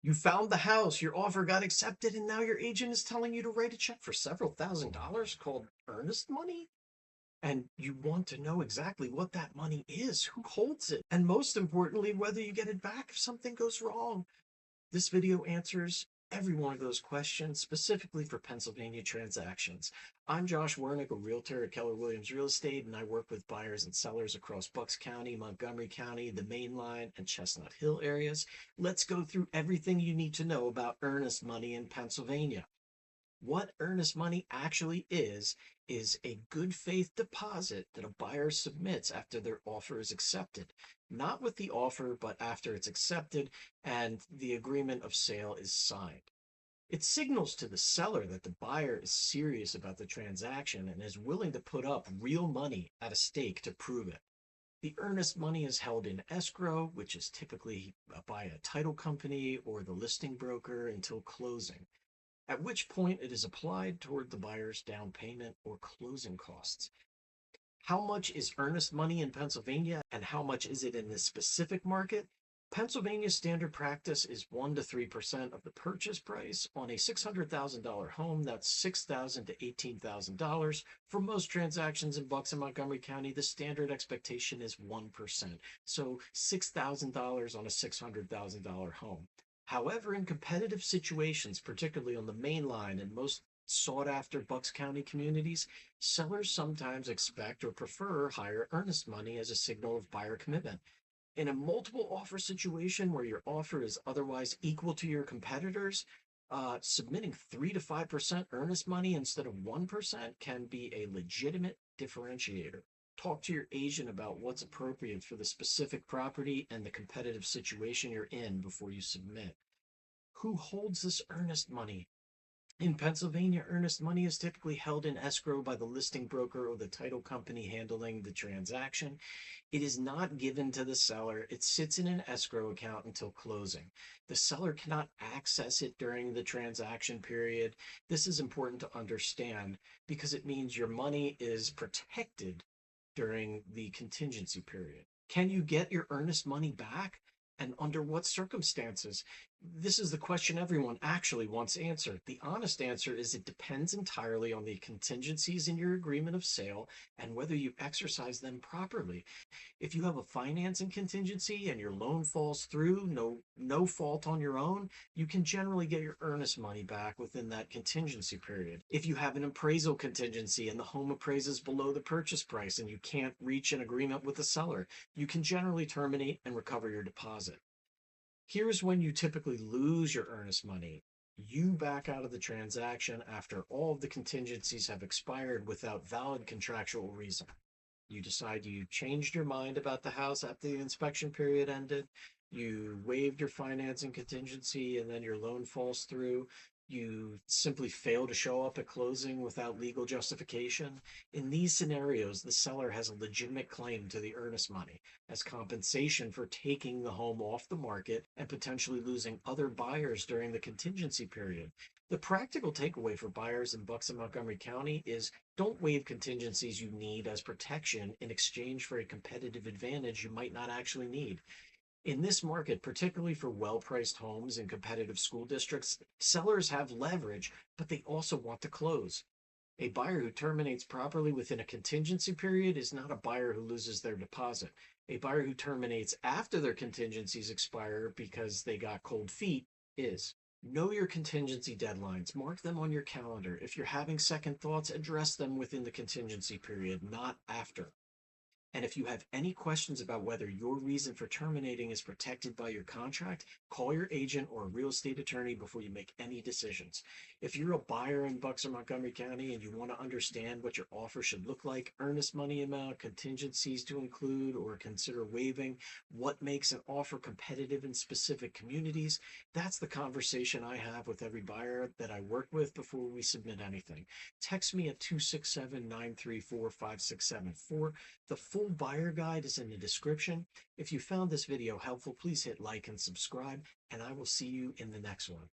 You found the house, your offer got accepted, and now your agent is telling you to write a check for several $1,000s called earnest money? And you want to know exactly what that money is, who holds it, and most importantly, whether you get it back if something goes wrong. This video answers every one of those questions specifically for Pennsylvania transactions. I'm Josh Wernick, a realtor at Keller Williams Real Estate, and I work with buyers and sellers across Bucks County, Montgomery County, the Main Line, and Chestnut Hill areas. Let's go through everything you need to know about earnest money in Pennsylvania. What earnest money actually is a good faith deposit that a buyer submits after their offer is accepted. Not with the offer, but after it's accepted and the agreement of sale is signed. It signals to the seller that the buyer is serious about the transaction and is willing to put up real money at a stake to prove it. The earnest money is held in escrow, which is typically by a title company or the listing broker until closing, at which point it is applied toward the buyer's down payment or closing costs. How much is earnest money in Pennsylvania and how much is it in this specific market? Pennsylvania's standard practice is 1 to 3% of the purchase price on a $600,000 home. That's $6,000 to $18,000. For most transactions in Bucks and Montgomery County, the standard expectation is 1%. So $6,000 on a $600,000 home. However, in competitive situations, particularly on the main line and most sought after Bucks County communities, sellers sometimes expect or prefer higher earnest money as a signal of buyer commitment. In a multiple offer situation where your offer is otherwise equal to your competitors, submitting 3 to 5% earnest money instead of 1% can be a legitimate differentiator. Talk to your agent about what's appropriate for the specific property and the competitive situation you're in before you submit. Who holds this earnest money? In Pennsylvania, earnest money is typically held in escrow by the listing broker or the title company handling the transaction. It is not given to the seller. It sits in an escrow account until closing. The seller cannot access it during the transaction period. This is important to understand because it means your money is protected during the contingency period. Can you get your earnest money back? And under what circumstances? This is the question everyone actually wants answered. The honest answer is it depends entirely on the contingencies in your agreement of sale and whether you exercise them properly. If you have a financing contingency and your loan falls through, no fault on your own, you can generally get your earnest money back within that contingency period. If you have an appraisal contingency and the home appraises below the purchase price and you can't reach an agreement with the seller, you can generally terminate and recover your deposit. Here's when you typically lose your earnest money. You back out of the transaction after all of the contingencies have expired without valid contractual reason. You decide you changed your mind about the house after the inspection period ended. You waived your financing contingency and then your loan falls through. You simply fail to show up at closing without legal justification. In these scenarios, the seller has a legitimate claim to the earnest money as compensation for taking the home off the market and potentially losing other buyers during the contingency period. The practical takeaway for buyers in Bucks and Montgomery County is don't waive contingencies you need as protection in exchange for a competitive advantage you might not actually need. In this market, particularly for well-priced homes in competitive school districts, sellers have leverage, but they also want to close. A buyer who terminates properly within a contingency period is not a buyer who loses their deposit. A buyer who terminates after their contingencies expire because they got cold feet is. Know your contingency deadlines. Mark them on your calendar. If you're having second thoughts, address them within the contingency period, not after. And if you have any questions about whether your reason for terminating is protected by your contract, call your agent or a real estate attorney before you make any decisions. If you're a buyer in Bucks or Montgomery County and you want to understand what your offer should look like, earnest money amount, contingencies to include or consider waiving, what makes an offer competitive in specific communities, that's the conversation I have with every buyer that I work with before we submit anything. Text me at 267-934-5674. The full buyer guide is in the description. If you found this video helpful, please hit like and subscribe, and I will see you in the next one.